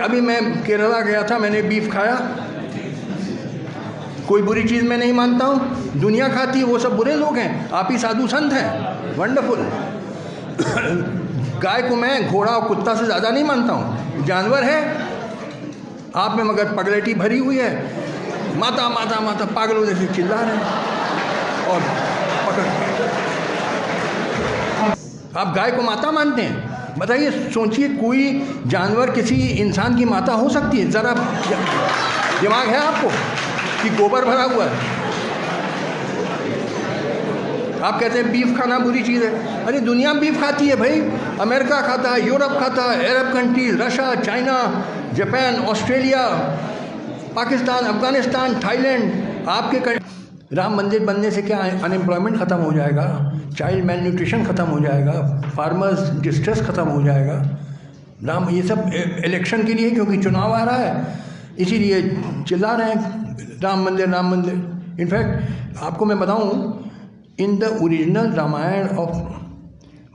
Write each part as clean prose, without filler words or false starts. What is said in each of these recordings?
अभी मैं केरला गया था, मैंने बीफ खाया, कोई बुरी चीज़ मैं नहीं मानता हूँ, दुनिया खाती है, वो सब बुरे लोग हैं, आप ही साधु संत हैं, वंडरफुल। गाय को मैं घोड़ा और कुत्ता से ज़्यादा नहीं मानता हूँ, जानवर है। आप में मगर पगलेटी भरी हुई है, माता माता माता पागलों जैसे चिल्ला रहे हैं और पकड़। आप गाय को माता मानते हैं? बताइए, सोचिए, कोई जानवर किसी इंसान की माता हो सकती है? ज़रा दिमाग है आपको कि गोबर भरा हुआ है? आप कहते हैं बीफ खाना बुरी चीज़ है। अरे दुनिया बीफ खाती है भाई, अमेरिका खाता है, यूरोप खाता है, अरब countries, Russia, China, Japan, Australia, Pakistan, Afghanistan, Thailand. आपके राम मंदिर बनने से क्या अनएम्प्लॉयमेंट ख़त्म हो जाएगा, चाइल्ड मेल न्यूट्रिशन ख़त्म हो जाएगा, फार्मर्स डिस्ट्रेस ख़त्म हो जाएगा। राम, ये सब इलेक्शन के लिए, क्योंकि चुनाव आ रहा है इसीलिए चिल्ला रहे हैं राम मंदिर राम मंदिर। इनफैक्ट आपको मैं बताऊं, in the original Ramayana of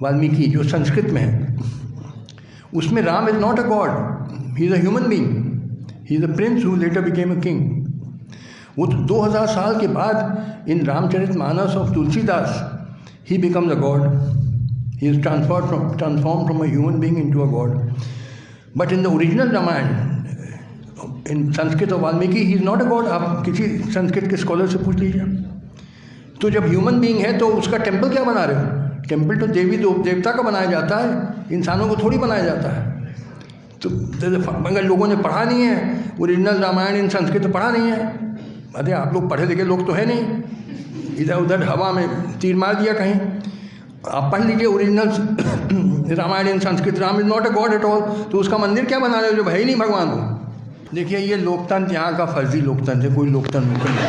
Valmiki जो संस्कृत में है, उसमें Ram is not a god, he is a human being, he is a prince who later became a king. वो तो 2000 साल के बाद in Ramcharitmanas of Tulsidas he becomes a god. He is transformed from a human being into a god. But in the original Ramayana, in Sanskrit of Valmiki, he is not a god. आप किसी संस्कृत के scholar से पूछ लीजिए। तो जब human being है तो उसका टेम्पल क्या बना रहे हो? टेम्पल तो देवी देवता का बनाया जाता है, इंसानों को थोड़ी बनाया जाता है। तो अगर लोगों ने पढ़ा नहीं है ओरिजिनल रामायण इन संस्कृत पढ़ा नहीं है, अरे आप लोग पढ़े लिखे लोग तो है नहीं, इधर उधर हवा में तीर मार दिया कहीं। आप पढ़ लीजिए original Ramayana in Sanskrit. Ram is not a god at all. तो उसका मंदिर क्या बना रहे हो जब है ही नहीं भगवान को? देखिए, ये लोकतंत्र यहाँ का फर्जी लोकतंत्र है, कोई लोकतंत्र नहीं।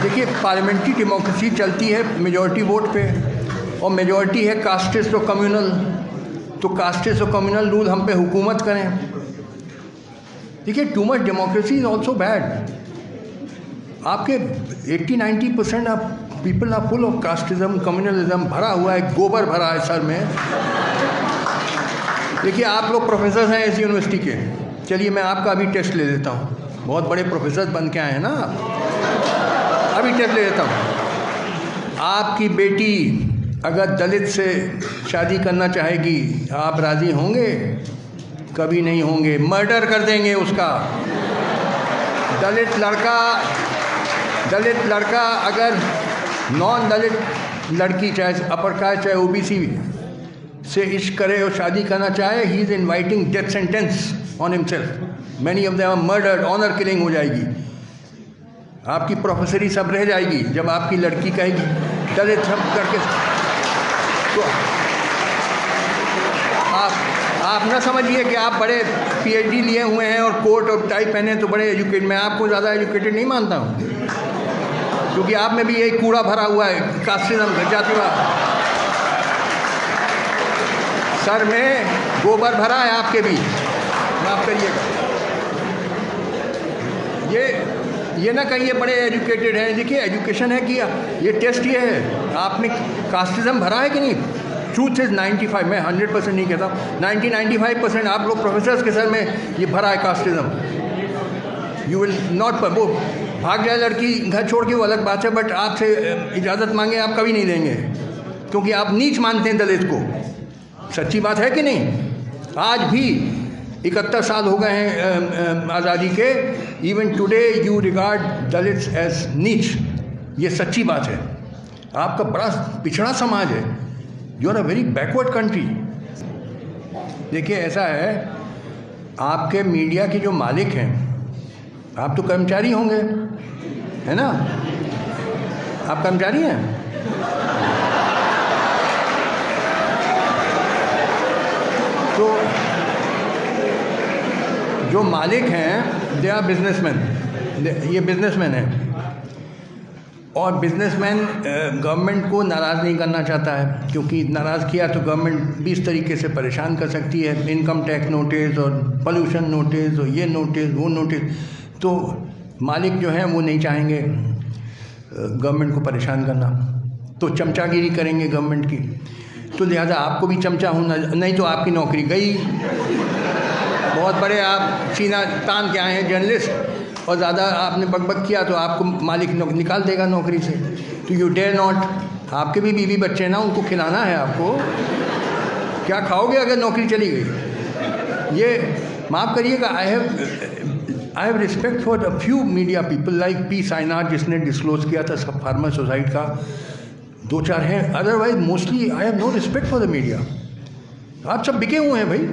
देखिए, पार्लियामेंट्री डेमोक्रेसी चलती है मेजॉरिटी वोट पे, और मेजॉरिटी है कास्टिस्ट और कम्युनल। तो कास्टिस्ट और कम्युनल रूल हम पे हुकूमत करें। देखिए, too much democracy is also bad. आपके 80-90% of people are full of casteism, communalism, भरा हुआ है, गोबर भरा है सर में। देखिए, आप लोग प्रोफेसर हैं इस यूनिवर्सिटी के, चलिए मैं आपका अभी टेस्ट ले लेता हूँ, बहुत बड़े प्रोफेसर बन के आए हैं ना, अभी टेस्ट ले लेता हूँ। आपकी बेटी अगर दलित से शादी करना चाहेगी, आप राज़ी होंगे? कभी नहीं होंगे, मर्डर कर देंगे उसका। दलित लड़का अगर नॉन दलित लड़की, चाहे अपर कास्ट चाहे ओबीसी से इश्क करे और शादी करना चाहे, he is inviting death sentence on himself. Many of them are murdered, honour killing हो जाएगी। आपकी प्रोफेसरी सब रह जाएगी जब आपकी लड़की कहेगी दलित सब करके। तो आप ना समझिए कि आप बड़े पीएचडी लिए हुए हैं और कोट और टाई पहने तो बड़े एजुकेटेड। मैं आपको ज़्यादा एजुकेटेड नहीं मानता हूँ, क्योंकि आप में भी यही कूड़ा भरा हुआ है, कास्टिज्म, जातिवाद। सर में गोबर भरा है आपके भी, माफ करिएगा। ये ना कहिए बड़े एजुकेटेड हैं। देखिए, एजुकेशन है कि ये टेस्ट ये है, आप में कास्टिज्म भरा है कि नहीं। ट्रूथ इज़ 95, मैं 100% नहीं कहता, 90-95% आप लोग प्रोफेसर्स के सर में ये भरा है कास्टिज्म। यू विल नॉट, वो भाग जाए लड़की घर छोड़ के वो अलग बात है, बट आपसे इजाज़त मांगे आप कभी नहीं देंगे, क्योंकि आप नीच मानते हैं दलित को। सच्ची बात है कि नहीं? आज भी 71 साल हो गए हैं आज़ादी के, even today you regard Dalits as नीच। ये सच्ची बात है। आपका बड़ा पिछड़ा समाज है, you are a very backward country. देखिए, ऐसा है, आपके मीडिया के जो मालिक हैं, आप तो कर्मचारी होंगे, है ना? आप कर्मचारी हैं। तो जो मालिक हैं, दे आर बिजनेसमैन, ये बिजनेसमैन हैं। और बिजनेसमैन गवर्नमेंट को नाराज़ नहीं करना चाहता है, क्योंकि नाराज़ किया तो गवर्नमेंट 20 तरीके से परेशान कर सकती है, इनकम टैक्स नोटिस और पोल्यूशन नोटिस और ये नोटिस वो नोटिस। तो मालिक जो हैं वो नहीं चाहेंगे गवर्नमेंट को परेशान करना, तो चमचागिरी करेंगे गवर्नमेंट की। तो लिहाजा आपको भी चमचा होना, नहीं तो आपकी नौकरी गई। बहुत बड़े आप सीना तान के आए हैं जर्नलिस्ट, और ज़्यादा आपने बकबक किया तो आपको मालिक निकाल देगा नौकरी से। तो यू डेयर नॉट। आपके भी बीवी बच्चे हैं ना, उनको खिलाना है आपको। क्या खाओगे अगर नौकरी चली गई? ये माफ़ करिएगा, I have respect for a few media people like P Sainath, जिसने डिस्क्लोज किया था सब फार्मर सोसाइटी का, 2-4 हैं। Otherwise mostly I have no respect for the media. आप सब बिके हुए हैं भाई।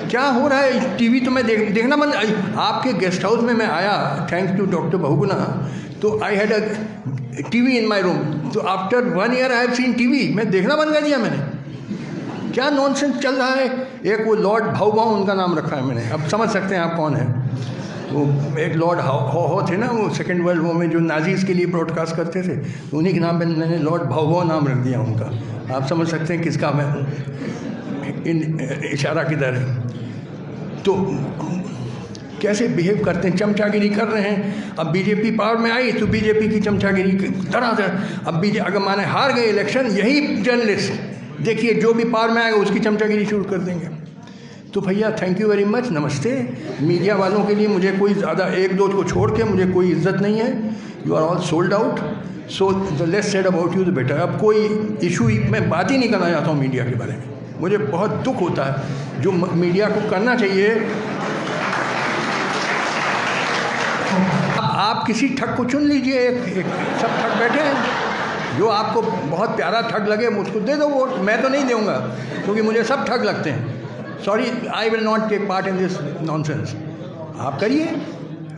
क्या हो रहा है? टीवी तो मैं देखना बंद। आपके गेस्ट हाउस में मैं आया, थैंक्स टू डॉक्टर बहुगुणा, तो I had a TV in my room. तो after 1 year I have seen TV. मैं देखना बंद कर दिया मैंने। क्या नॉनसेंस चल रहा है। एक वो लॉर्ड भाऊ उनका नाम रखा है मैंने, अब समझ सकते हैं आप कौन है। वो एक लॉर्ड हो थे ना, वो सेकेंड वर्ल्ड वॉर में जो नाजीज़ के लिए ब्रॉडकास्ट करते थे, तो उन्हीं के नाम पे मैंने लॉर्ड भाऊ नाम रख दिया उनका। आप समझ सकते हैं किसका मैं इशारा किधर है। तो कैसे बिहेव करते हैं, चमचागिरी कर रहे हैं। अब बीजेपी पावर में आई तो बीजेपी की चमचागिरी तरह। अब अगर माने हार गए इलेक्शन, यही जर्नलिस्ट देखिए जो भी पावर में आएगा उसकी चमचागिरी शुरू कर देंगे। तो भैया थैंक यू वेरी मच, नमस्ते। मीडिया वालों के लिए मुझे कोई ज़्यादा 1-2 को छोड़ के मुझे कोई इज्जत नहीं है। You are all sold out, so the less said about you the better. अब कोई इशू मैं बात ही नहीं करना चाहता हूँ मीडिया के बारे में। मुझे बहुत दुख होता है, जो मीडिया को करना चाहिए। आप किसी ठग को चुन लीजिए, एक सब ठग बैठे हैं, जो आपको बहुत प्यारा ठग लगे उसको दे दो वोट। मैं तो नहीं दूंगा क्योंकि मुझे सब ठग लगते हैं। Sorry, I will not take part in this nonsense. आप करिए,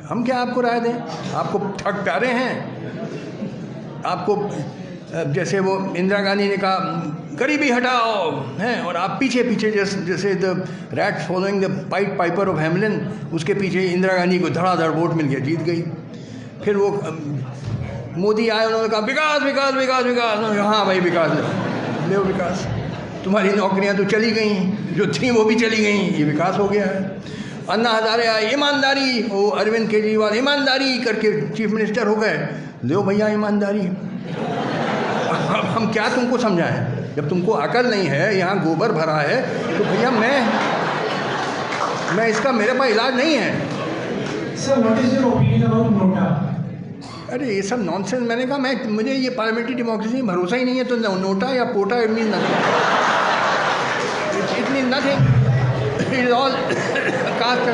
हम क्या आपको राय दें। आपको ठग प्यारे हैं। आपको जैसे वो इंदिरा गांधी ने कहा गरीबी हटाओ हैं, और आप पीछे पीछे जैसे the rat following the Piper of Hamelin, उसके पीछे इंदिरा गांधी को धड़ाधड़ वोट मिल गया, जीत गई। फिर वो मोदी आए, उन्होंने कहा विकास विकास विकास विकास। हाँ भाई विकास ले विकास। तुम्हारी नौकरियां तो चली गई, जो थी वो भी चली गई, ये विकास हो गया है। अन्ना हजारे आए, ईमानदारी। वो अरविंद केजरीवाल ईमानदारी करके चीफ मिनिस्टर हो गए। लो भैया ईमानदारी। अब हम क्या तुमको समझाएं? जब तुमको अकल नहीं है, यहाँ गोबर भरा है, तो भैया मैं इसका मेरे पास इलाज नहीं है। Sir, what is your opinion about NOTA? अरे ये सब नॉनसेंस। मैंने कहा मुझे ये पार्लियामेंट्री डेमोक्रेसी में भरोसा ही नहीं है। तो नोटा या POTA it mean nothing, it mean nothing, it is all cast.